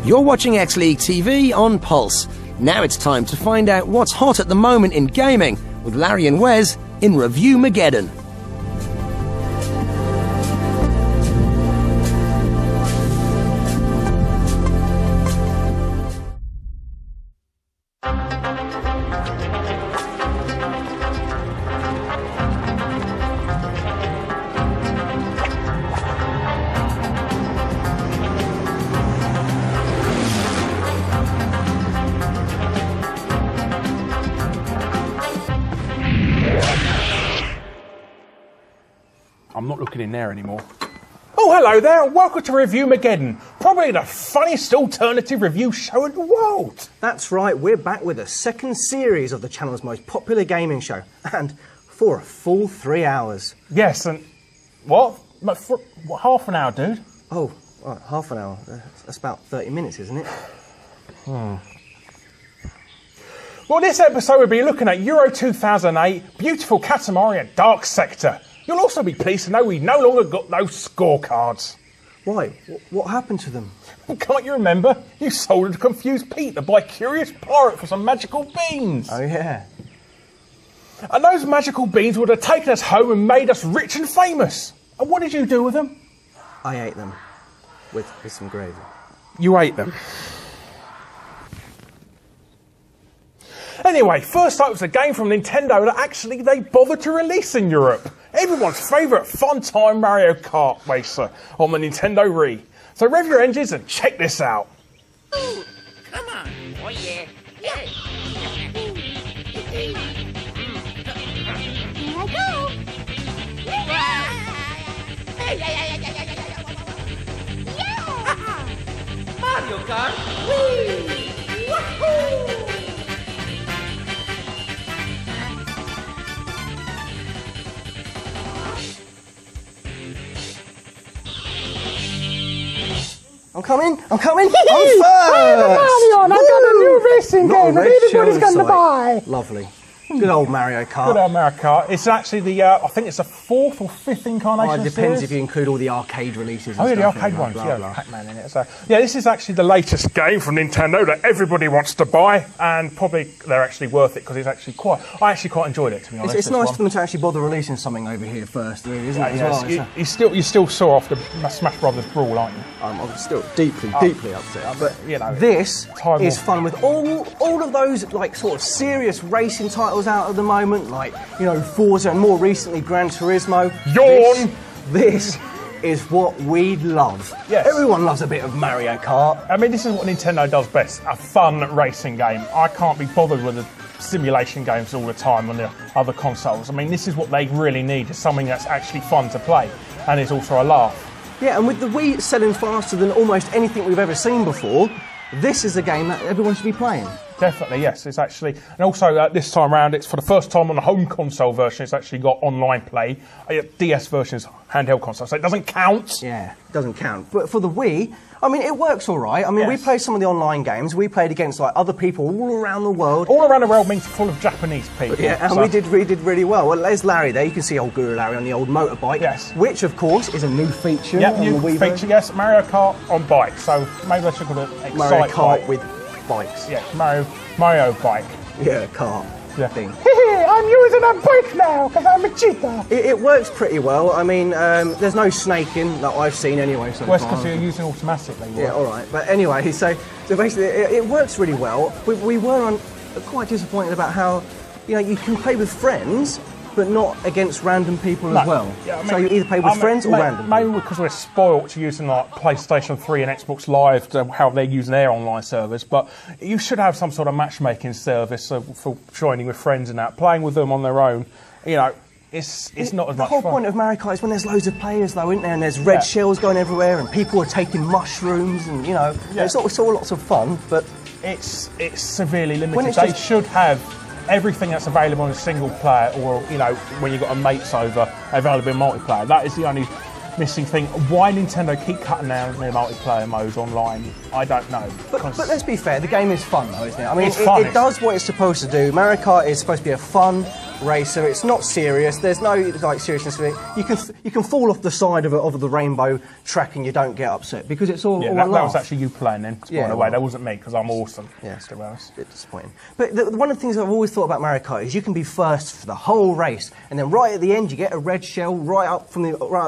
You're watching X-League TV on Pulse. Now it's time to find out what's hot at the moment in gaming with Larry and Wes in Reviewmageddon. I'm not looking in there anymore. Oh, hello there, and welcome to Reviewmageddon, probably the funniest alternative review show in the world. That's right, we're back with a second series of the channel's most popular gaming show, and for a full 3 hours. Yes, and what? For half an hour, dude? Oh, right, half an hour. That's about 30 minutes, isn't it? Well, this episode we'll be looking at Euro 2008, beautiful Katamari and Dark Sector. You'll also be pleased to know we no longer got those scorecards. Why? What happened to them? Can't you remember? You sold it to confuse Pete, the bi-curious pirate, for some magical beans. Oh, yeah. And those magical beans would have taken us home and made us rich and famous. And what did you do with them? I ate them with some gravy. You ate them. Anyway, first up was a game from Nintendo that actually they bothered to release in Europe. Everyone's favourite fun-time Mario Kart racer on the Nintendo Wii. So rev your engines and check this out. Ooh, come on. Oh, yeah. Yeah. Here I go. Yeah. Mario Kart. Whee! Woohoo! I'm coming, I'm first! Mario, I've got a new racing game that everybody's going to buy. Lovely. Good old Mario Kart. Good old Mario Kart. It's actually the, I think it's the 4th or 5th incarnation it depends series. if you include all the arcade releases and Oh, yeah, the stuff, arcade blah, ones, blah, yeah, blah. Pac-Man in it. So, yeah, this is actually the latest game from Nintendo that everybody wants to buy, and probably they're actually worth it because it's actually I actually quite enjoyed it, to be honest. It's nice for them to actually bother releasing something over here first, really, isn't it? As well? You still saw off the Smash Brothers brawl, aren't you? I'm still deeply upset. But you know, this is fun with all of those like sort of serious racing titles out at the moment, like, you know, Forza and more recently Gran Turismo. Yawn! This is what we love. Yes. Everyone loves a bit of Mario Kart. I mean, this is what Nintendo does best, a fun racing game. I can't be bothered with the simulation games all the time on the other consoles. I mean, this is what they really need, is something that's actually fun to play and is also a laugh. Yeah, and with the Wii selling faster than almost anything we've ever seen before, this is a game that everyone should be playing. Definitely, yes. It's actually, and also this time around, it's for the first time on the home console version. It's actually got online play. DS version is handheld console, so it doesn't count. Yeah, it doesn't count. But for the Wii, I mean, it works all right. I mean, we played some of the online games. We played against like other people all around the world. All around the world means full of Japanese people. Yeah, and we did really well. Well, there's Larry there. You can see old Guru Larry on the old motorbike. Yes. Which, of course, is a new feature. Yep, on new the Wii feature. version. Yes, Mario Kart on bike. So maybe I should call it Excite Mario Kart Bike. with bikes. Yeah, Mario bike. Yeah, kart. Yeah. Thing. I'm using a bike now because I'm a cheater. It works pretty well. I mean, there's no snaking that I've seen anyway. So well, it's because you're using automatically. Yeah, all right. But anyway, so basically, it works really well. We were quite disappointed about how, you know, you can play with friends, but not against random people as well. Yeah, I mean, so you either play with friends or random maybe people. because we're spoilt to using like PlayStation 3 and Xbox Live, to how they're using their online service, but you should have some sort of matchmaking service for joining with friends and that. Playing with them on their own, you know, it's not as much fun. The whole point of Mario Kart is when there's loads of players, though, isn't there? And there's red shells going everywhere, and people are taking mushrooms, and, you know, it's all lots of fun, but... It's severely limited. They should have everything that's available in a single player, or, you know, when you've got a mates over, available in multiplayer. That is the only missing thing. Why Nintendo keep cutting down their multiplayer modes online, I don't know. But let's be fair, the game is fun though, isn't it? I mean, it does what it's supposed to do. Mario Kart is supposed to be a fun racer. It's not serious. There's no like seriousness to it. You can fall off the side of the rainbow track and you don't get upset because it's all that was actually you playing then. By the way, that wasn't me because I'm awesome. Yeah, it's a bit disappointing. But one of the things I've always thought about Mario Kart is you can be first for the whole race, and then right at the end you get a red shell right up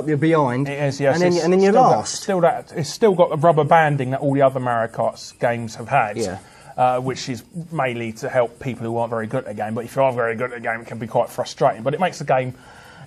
your behind. It is, yes. And then you're last. It's still got the rubber banding that all the other Mario Kart games have had. Yeah. Which is mainly to help people who aren't very good at the game. But if you are very good at the game, it can be quite frustrating. But it makes the game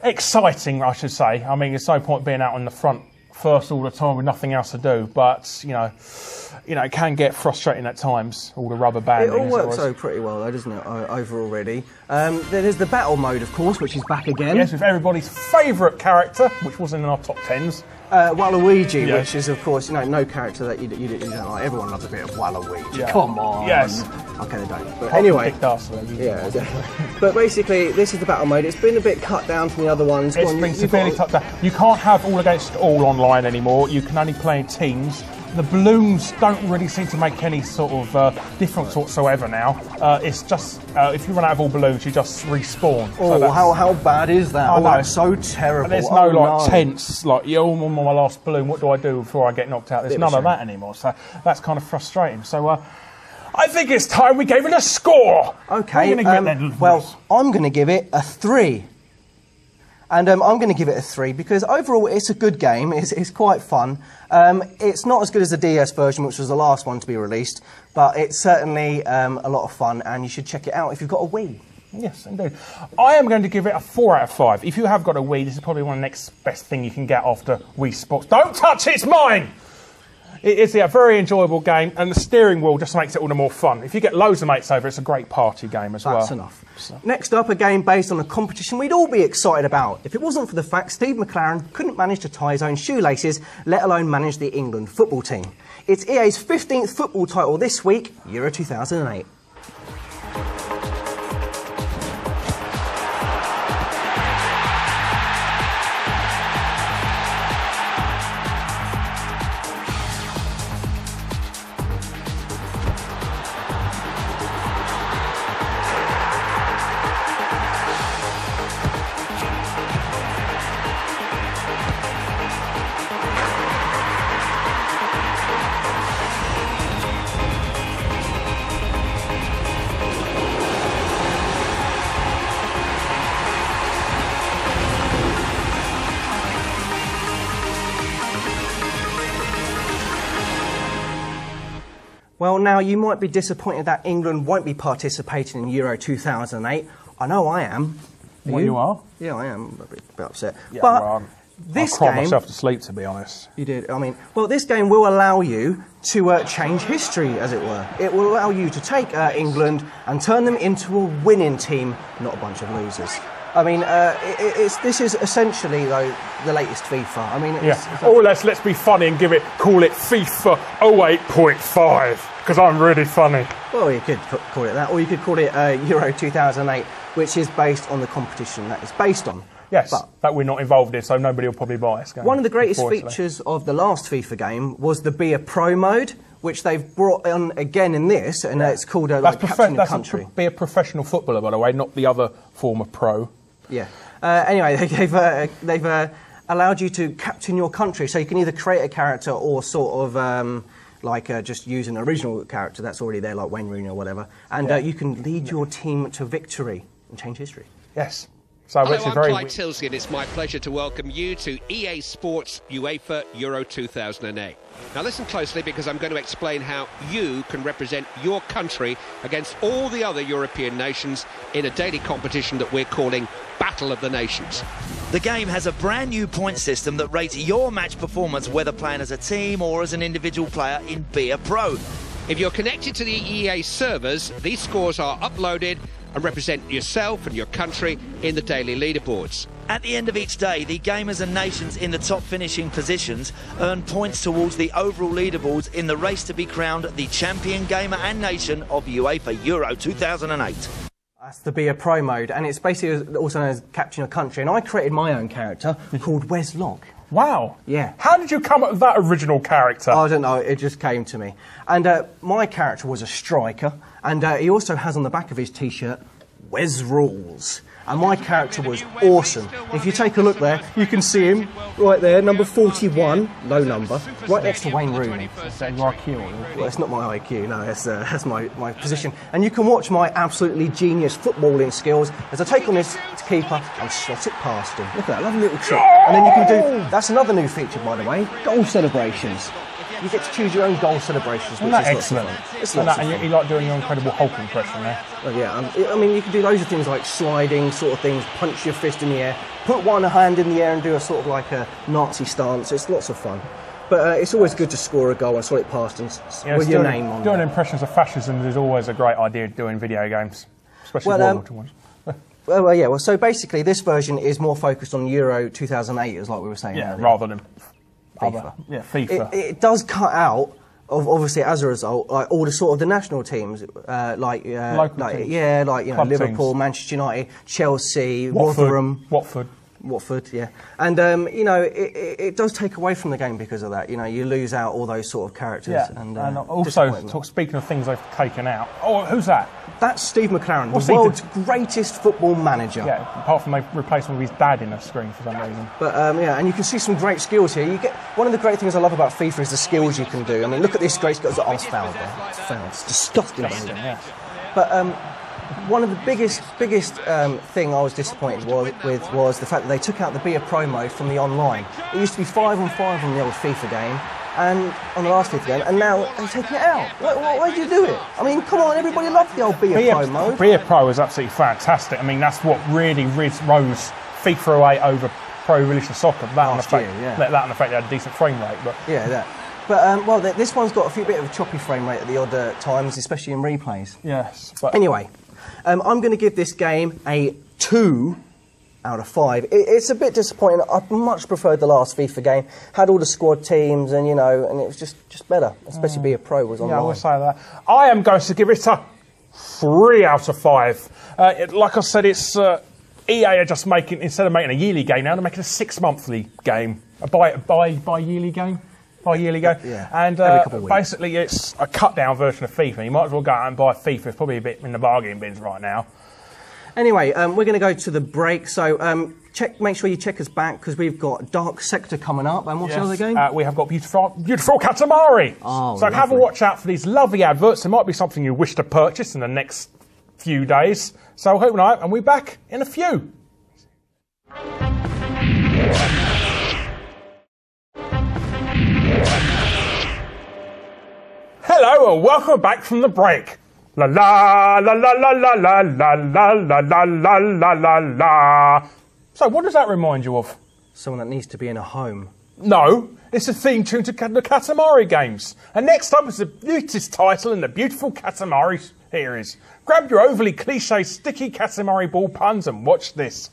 exciting, I should say. I mean, there's no point being out on the front first all the time with nothing else to do. But it can get frustrating at times. All the rubber banding. It all works out pretty well, though, doesn't it? Overall, really. There's the battle mode, of course, which is back again. Yes, with everybody's favourite character, which wasn't in our top 10s. Waluigi, which is, of course, no character that you don't like. Everyone loves a bit of Waluigi. Yeah. Come on. Yes. Okay, they don't. But anyway. Yeah. But basically, this is the battle mode. It's been a bit cut down from the other ones. It's been severely cut down. You can't have all against all online anymore. You can only play in teams. The balloons don't really seem to make any sort of difference whatsoever now. It's just, if you run out of all balloons, you just respawn. Oh, so how bad is that? That's so terrible. There's no tents, like, I'm on my last balloon, what do I do before I get knocked out? There's none of that anymore, so that's kind of frustrating. So I think it's time we gave it a score. Okay, well, I'm going to give it a 3. And I'm going to give it a 3 because overall it's a good game. It's quite fun. It's not as good as the DS version, which was the last one to be released, but it's certainly a lot of fun, and you should check it out if you've got a Wii. Yes, indeed. I am going to give it a 4 out of 5. If you have got a Wii, this is probably one of the next best thing you can get after Wii Sports. Don't touch it, it's mine! It is a very enjoyable game, and the steering wheel just makes it all the more fun. If you get loads of mates over, it's a great party game as well. That's enough. So. Next up, a game based on a competition we'd all be excited about. If it wasn't for the fact Steve McLaren couldn't manage to tie his own shoelaces, let alone manage the England football team. It's EA's 15th football title this week, Euro 2008. Well, now, you might be disappointed that England won't be participating in Euro 2008. I know I am. You are? Yeah, I am. A bit upset. Yeah, but well, this I cried game... myself to sleep, to be honest. You did? I mean, well, this game will allow you to change history, as it were. It will allow you to take England and turn them into a winning team, not a bunch of losers. I mean, this is essentially, though, the latest FIFA. I mean, or let's be funny and call it FIFA 08.5, because I'm really funny. Well, you could call it that, or you could call it Euro 2008, which is based on the competition that it's based on. Yes, but we're not involved in, so nobody will probably buy us. One of the greatest features of the last FIFA game was the Be a Pro mode, which they've brought on again in this, and it's called like Captain the Country. Be a professional footballer, by the way, not the other form of pro. Yeah. Anyway, they've allowed you to captain your country, so you can either create a character or sort of just use an original character that's already there, like Wayne Rooney or whatever, and you can lead your team to victory and change history. Yes. So hello, I'm Clyde Tilsley, and it's my pleasure to welcome you to EA Sports UEFA Euro 2008. Now listen closely, because I'm going to explain how you can represent your country against all the other European nations in a daily competition that we're calling Battle of the Nations. The game has a brand new point system that rates your match performance, whether playing as a team or as an individual player in Be a Pro. If you're connected to the EA servers, these scores are uploaded and represent yourself and your country in the daily leaderboards. At the end of each day, the gamers and nations in the top finishing positions earn points towards the overall leaderboards in the race to be crowned the champion gamer and nation of UEFA Euro 2008. That's the Be a Pro mode, and it's basically also known as Captain Your Country, and I created my own character called Wes Locke. Wow. Yeah. How did you come up with that original character? I don't know, it just came to me. And my character was a striker, and he also has on the back of his T-shirt, Wes Rules. And my character was awesome. If you take a look there, you can see him right there, number 41, low number, right next to Wayne Rooney. Is that your IQ? Well, it's not my IQ, no, that's my position. And you can watch my absolutely genius footballing skills as I take on this keeper and slot it past him. Look at that, lovely little trick. And then you can do, that's another new feature, by the way, goal celebrations. You get to choose your own goal celebrations, which is excellent. It's lots of fun. And you like doing your Incredible Hulk impression there? Well, yeah, I mean, you can do loads of things like sliding sort of things, punch your fist in the air, put one hand in the air and do a sort of like a Nazi stance. It's lots of fun. But it's always good to score a goal and slot it past and with your name on it. Doing impressions of fascism is always a great idea doing video games, especially World War ones. Well, so basically this version is more focused on Euro 2008, as like we were saying earlier. Rather than FIFA. FIFA. It does cut out, obviously as a result, like all the sort of the national teams, teams. Liverpool, teams. Manchester United, Chelsea, Watford. Rotherham, Watford, yeah. And it does take away from the game because of that. You lose out all those sort of characters. Yeah, and also speaking of things they've taken out. Oh, who's that? That's Steve McLaren, the world's greatest football manager. Yeah, apart from they've replaced him with his dad in the screen for some reason. But and you can see some great skills here. You get one of the great things I love about FIFA is the skills you can do. I mean, look at this great skill. Oh, it's fouled there. It's fouled. It's disgusting. Yeah. But one of the biggest thing I was disappointed with was the fact that they took out the Be a Pro mode from the online. It used to be 5-on-5 on the old FIFA game, and on the last FIFA game, and now they've taken it out. Why did you do it? I mean, come on, everybody loved the old Be a Pro mode. Be a Pro was absolutely fantastic. I mean, that's what really rose FIFA 08 over Pro Evolution Soccer. That and the fact they had a decent frame rate. But yeah, that. But this one's got a bit of a choppy frame rate at the odd times, especially in replays. Yes. But anyway, I'm going to give this game a 2 out of 5. It's a bit disappointing. I much preferred the last FIFA game. Had all the squad teams, and and it was just better. Especially Be a Pro was online. Yeah, I will say that. I am going to give it a 3 out of 5. Like I said, it's EA are just making, instead of making a yearly game now, they're making a 6-monthly game. A bi-yearly game. Yeah, and basically it's a cut-down version of FIFA. You might as well go out and buy FIFA. It's probably a bit in the bargain bins right now. Anyway, we're going to go to the break, so make sure you check us back, because we've got Dark Sector coming up, and what's the other game? We have got Beautiful Katamari. Oh, so have a watch out for these lovely adverts. There might be something you wish to purchase in the next few days. So hope night, and we're back in a few. Hello and welcome back from the break. La la la la la la la la la la la la la la la. So what does that remind you of? Someone that needs to be in a home. No, it's a theme tune to the Katamari games. And next up is the latest title in the Beautiful Katamari series. Grab your overly cliche sticky Katamari ball puns and watch this.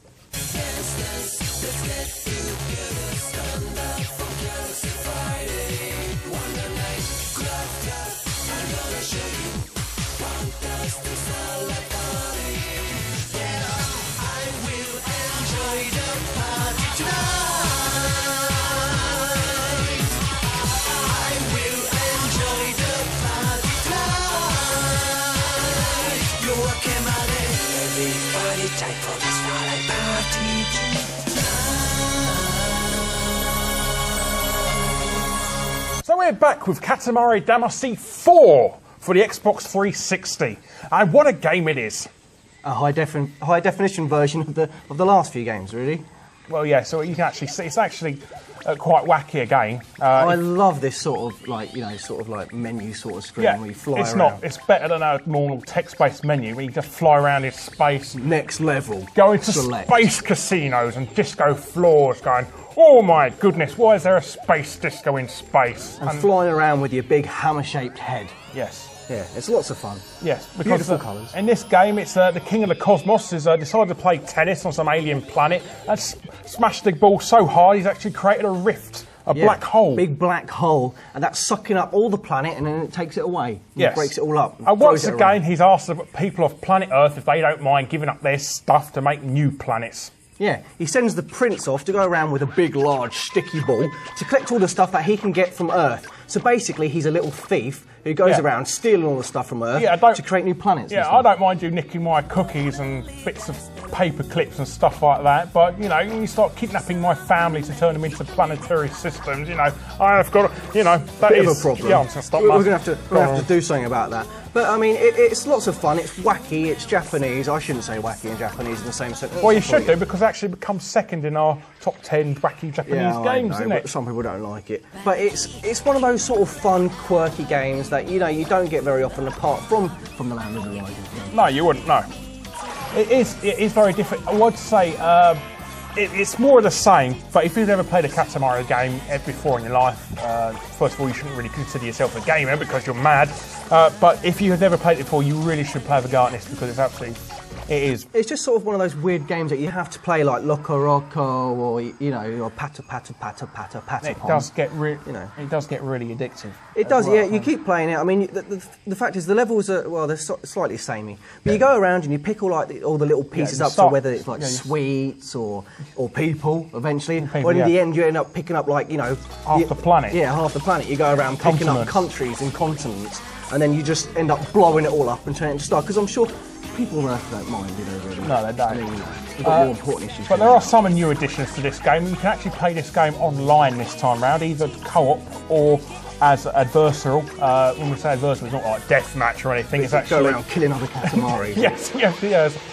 So we're back with Katamari Damacy 4 for the Xbox 360, and what a game it is! A high definition version of the last few games, really. Well, yeah. So you can actually see it's actually quite wacky a game. I love this sort of menu sort of screen where you fly around. It's better than a normal text-based menu where you just fly around in space. Next level. Go into space casinos and disco floors, going, oh my goodness, why is there a space disco in space? And flying around with your big hammer-shaped head. Yes. Yeah, it's lots of fun. Yes, because beautiful colours. In this game, it's the King of the Cosmos has decided to play tennis on some alien planet and smashed the ball so hard he's actually created a rift, a black hole. Big black hole, and that's sucking up all the planet, and then it takes it away. Yes. It breaks it all up. And once again, he's asked the people of planet Earth if they don't mind giving up their stuff to make new planets. Yeah, he sends the prince off to go around with a big, large, sticky ball to collect all the stuff that he can get from Earth. So basically, he's a little thief who goes around stealing all the stuff from Earth to create new planets. Yeah, I don't mind you nicking my cookies and bits of paper clips and stuff like that, but, you know, you start kidnapping my family to turn them into planetary systems, you know, I have got to, you know, that is... Bit of a problem. Yeah, I'm going to stop We're going to have to do something about that. But, I mean, it's lots of fun. It's wacky. It's Japanese. I shouldn't say wacky and Japanese in the same sentence. Well, you should do, because it actually becomes second in our top 10 wacky Japanese games, isn't it? Some people don't like it. But it's one of those sort of fun, quirky games that, you know, you don't get very often apart from the Land of the Rising. No, you wouldn't, no. It is very different. I would say it's more of the same, but if you've never played a Katamari game before in your life, first of all, you shouldn't really consider yourself a gamer because you're mad. But if you have never played it before, you really should play a go at this because it's absolutely... It is. It's just sort of one of those weird games that you have to play, like Loco Roco or, you know, or Patter Patter Patter Patter Patter. It does get really addictive. It does, yeah. You keep playing it. I mean, the fact is, the levels are, well, they're slightly samey. But you go around and you pick all the little pieces up, so whether it's like sweets or people eventually, or in the end you end up picking up, like, you know, half the planet. Yeah, half the planet. You go around picking up countries and continents, and then you just end up blowing it all up and turning it into stuff. Because I'm sure people on Earth don't mind, you know, really. No, they don't. I mean, we've got more important issues. But there are some new additions to this game. You can actually play this game online this time round, either co-op or as adversarial. When we say adversarial, it's not like deathmatch or anything. It's actually go around killing other Katamaris. yes.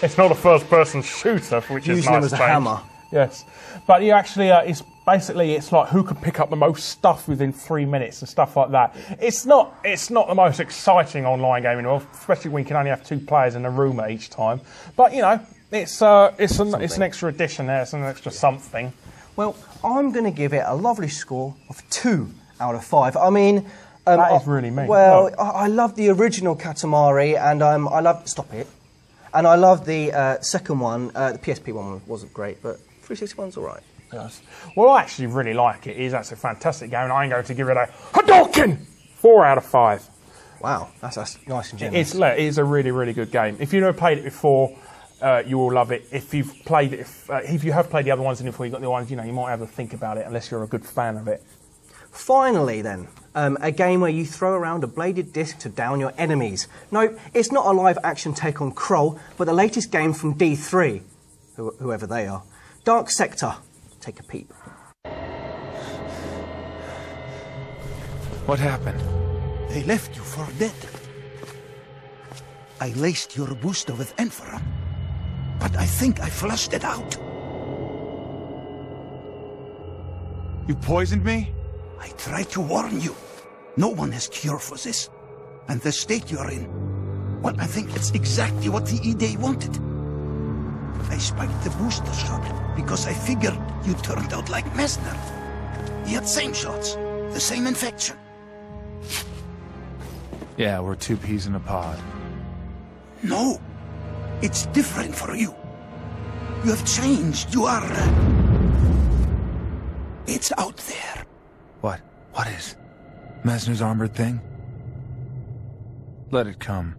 It's not a first-person shooter, which is nice. Using them as a hammer. Yes, but you actually, it's like who could pick up the most stuff within 3 minutes and stuff like that. It's not the most exciting online game in the world, especially when you can only have 2 players in a room at each time. But you know, it's an extra addition there. It's an extra something. Well, I'm going to give it a lovely score of 2 out of 5. I mean, that is really mean. Well, I love the original Katamari, and I love and I love the second one. The PSP one wasn't great, but 361's all right. Yes. Well, I actually really like it. That's a fantastic game, and I'm going to give it a Hadouken! 4 out of 5. Wow, that's nice and generous. It is a really, really good game. If you've never played it before, you will love it. If you've played it, if you have played the other ones and before you got the ones, you know, you might have to think about it unless you're a good fan of it. Finally, then, a game where you throw around a bladed disc to down your enemies. No, it's not a live-action take on Kroll, but the latest game from D3, whoever they are. Dark Sector. Take a peep. What happened? They left you for dead. I laced your booster with Enferum, but I think I flushed it out. You poisoned me? I tried to warn you. No one has cure for this. And the state you're in, well, I think it's exactly what the E-Day wanted. I spiked the booster shot because I figured you turned out like Messner. He had same shots, the same infection. Yeah, we're 2 peas in a pod. No, it's different for you. You have changed. You are... It's out there. What? What is? Messner's armored thing? Let it come.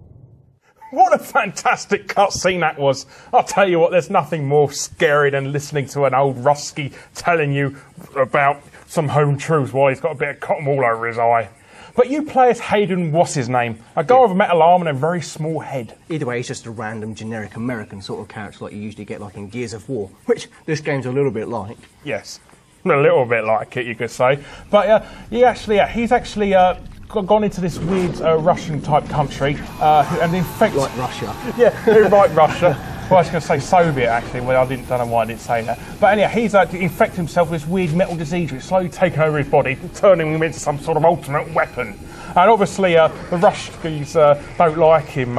What a fantastic cutscene that was. I'll tell you what, there's nothing more scary than listening to an old Rusky telling you about some home truths while he's got a bit of cotton wool over his eye. But you play as Hayden, what's his name? A guy with a metal arm and a very small head. Either way, he's just a random, generic American sort of character like you usually get like in Gears of War, which this game's a little bit like. Yes, a little bit like it, you could say. But he's actually gone into this weird Russian-type country and infects... Like Russia. Yeah, like Russia. Well, I was going to say Soviet, actually. Well, don't know why I didn't say that. But anyhow, he's infected himself with this weird metal disease which is slowly taking over his body, turning him into some sort of ultimate weapon. And obviously, the Ruskies don't like him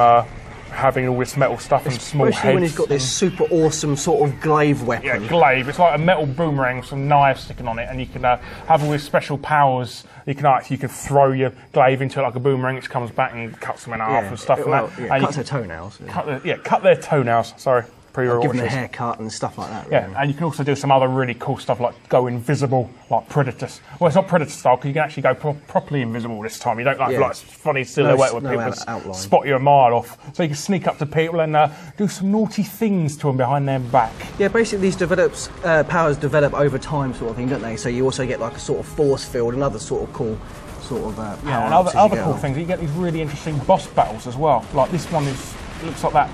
having all this metal stuff and small heads. Especially when he's got this super awesome sort of glaive weapon. Yeah, glaive. It's like a metal boomerang with some knives sticking on it, and you can have all these special powers. You can throw your glaive into it like a boomerang, which comes back and cuts them in half and stuff. Cuts their toenails. Cut their toenails. Sorry. Give them a haircut and stuff like that. Yeah, and you can also do some other really cool stuff like go invisible, like Predator. Well, it's not Predator style because you can actually go properly invisible this time. You don't like funny silhouette where people spot you a mile off. So you can sneak up to people and do some naughty things to them behind their back. Yeah, basically these powers develop over time, sort of thing, don't they? So you also get like a sort of force field, another sort of cool power. Yeah, and other cool things. You get these really interesting boss battles as well. Like this one looks a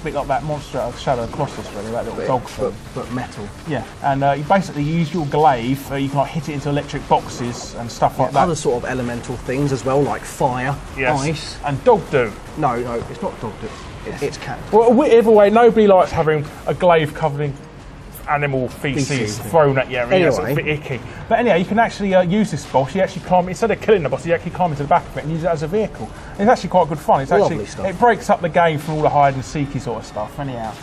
bit like that monster out of Shadow of the Colossus, really, that little dog thing. But metal. Yeah, and you basically use your glaive, you can like hit it into electric boxes and stuff like that. Other sort of elemental things as well, like fire, ice. And dog do. No, it's not dog do. It's cat. Well, either way, nobody likes having a glaive covered in animal feces thrown at you. I mean, that's a bit icky. But anyhow, you can actually use this boss. You actually climb, instead of killing the boss, you actually climb into the back of it and use it as a vehicle. And it's actually quite good fun. It's lovely stuff. It breaks up the game from all the hide and seeky sort of stuff. Anyhow.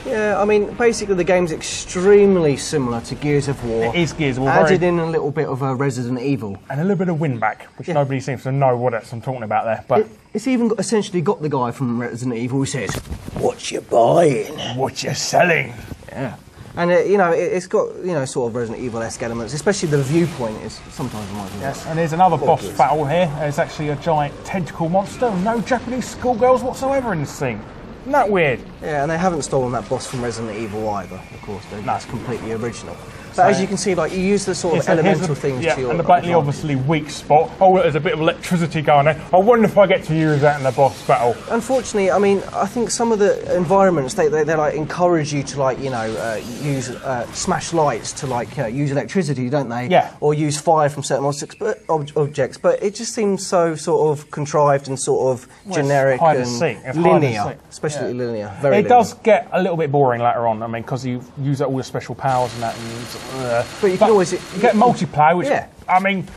Yeah, I mean, basically the game's extremely similar to Gears of War. It is Gears of War. Added in a little bit of Resident Evil. And a little bit of Windback, which nobody seems to know what I'm talking about there. But it's even essentially got the guy from Resident Evil who says, "What you buying? What you selling?" Yeah. And it's got sort of Resident Evil-esque elements, especially the viewpoint is sometimes reminds me. Yes, and there's another boss battle here. There's actually a giant tentacle monster. No Japanese schoolgirls whatsoever in this thing. Isn't that weird? Yeah, and they haven't stolen that boss from Resident Evil either, of course. That's completely original. But as you can see, like you use the sort of elemental things to your and the blatantly obviously weak spot. Oh, there's a bit of electricity going there. I wonder if I get to use that in the boss battle. Unfortunately, I mean, I think some of the environments they like encourage you to like use smash lights to like use electricity, don't they? Yeah. Or use fire from certain objects. But it just seems so sort of contrived and sort of generic and linear, especially linear. Very linear. It does get a little bit boring later on. I mean, because you use all the special powers and that. But you can always get multiplayer, which I mean,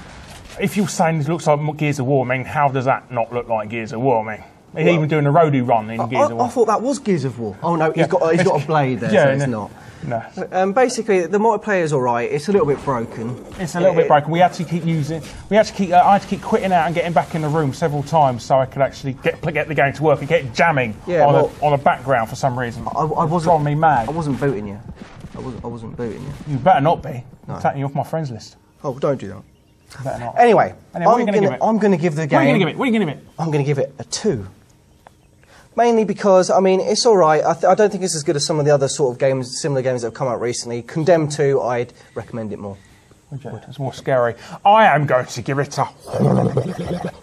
if you're saying it looks like Gears of War, I mean, how does that not look like Gears of War? I mean, he's even doing a roadie run in Gears of War. I thought that was Gears of War. Oh no, he's got a blade there, so it's not. No. Basically, the multiplayer is all right. It's a little bit broken. It's a little bit broken. We actually keep using. I had to keep quitting out and getting back in the room several times so I could actually get the game to work and get jamming on a background for some reason. I wasn't driving me mad. I wasn't booting you. I wasn't booting you. You better not be. I'm taking you off my friends list. Oh, don't do that. You better not. Anyway, what are you going to give it? I'm going to give the game. What are you going to give it? I'm going to give it a 2. Mainly because, I mean, it's all right. I don't think it's as good as some of the other sort of games, similar games that have come out recently. Condemned 2, I'd recommend it more. Okay. It's more scary. I am going to give it a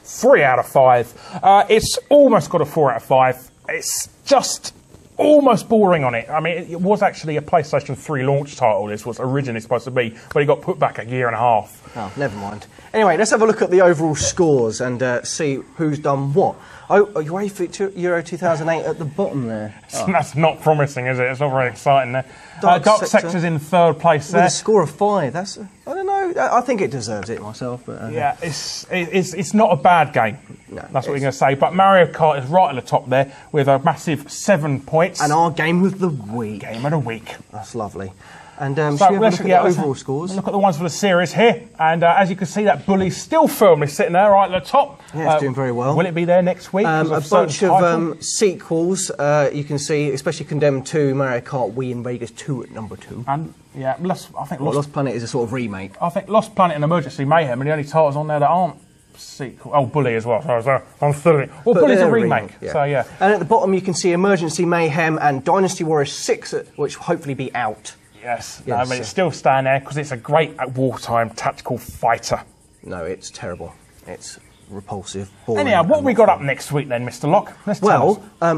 3 out of 5. It's almost got a 4 out of 5. It's just almost boring on it. I mean, it was actually a PlayStation 3 launch title, this was originally supposed to be, but it got put back a year and a half. Oh, never mind. Anyway, let's have a look at the overall scores and see who's done what. Oh, UEFA Euro 2008 at the bottom there. Oh. That's not promising, is it? It's not very exciting there. Dark Sector's in 3rd place there. With a score of 5. That's, I don't know, I think it deserves it myself. But, yeah, it's not a bad game. No, that's what you're going to say. But Mario Kart is right at the top there with a massive 7 points. And our game of the week. Game of the week. That's lovely. And so let's look at the overall scores. Look at the ones for the series here. And as you can see, that Bully's still firmly sitting there right at the top. Yeah, it's doing very well. Will it be there next week? A bunch of sequels, you can see, especially Condemned 2, Mario Kart Wii and Vegas 2 at number 2. And, yeah, I think Lost Planet is a sort of remake. I think Lost Planet and Emergency Mayhem are the only titles on there that aren't sequel. Oh, Bully as well. So I'm stuttering. Well, Bully's a remake. So, yeah. And at the bottom, you can see Emergency Mayhem and Dynasty Warriors 6, which will hopefully be out. Yes, no, I mean, it's still staying there because it's a great wartime tactical fighter. No, it's terrible. It's repulsive. Anyhow, what have we got up next week then, Mr. Locke?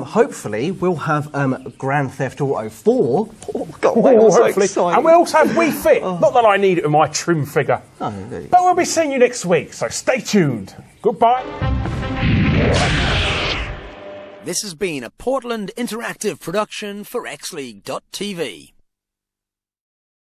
Hopefully we'll have Grand Theft Auto 4. Hopefully. And we'll also have Wii Fit. Not that I need it with my trim figure. Oh, but we'll be seeing you next week, so stay tuned. Goodbye. This has been a Portland Interactive production for XLeague.tv.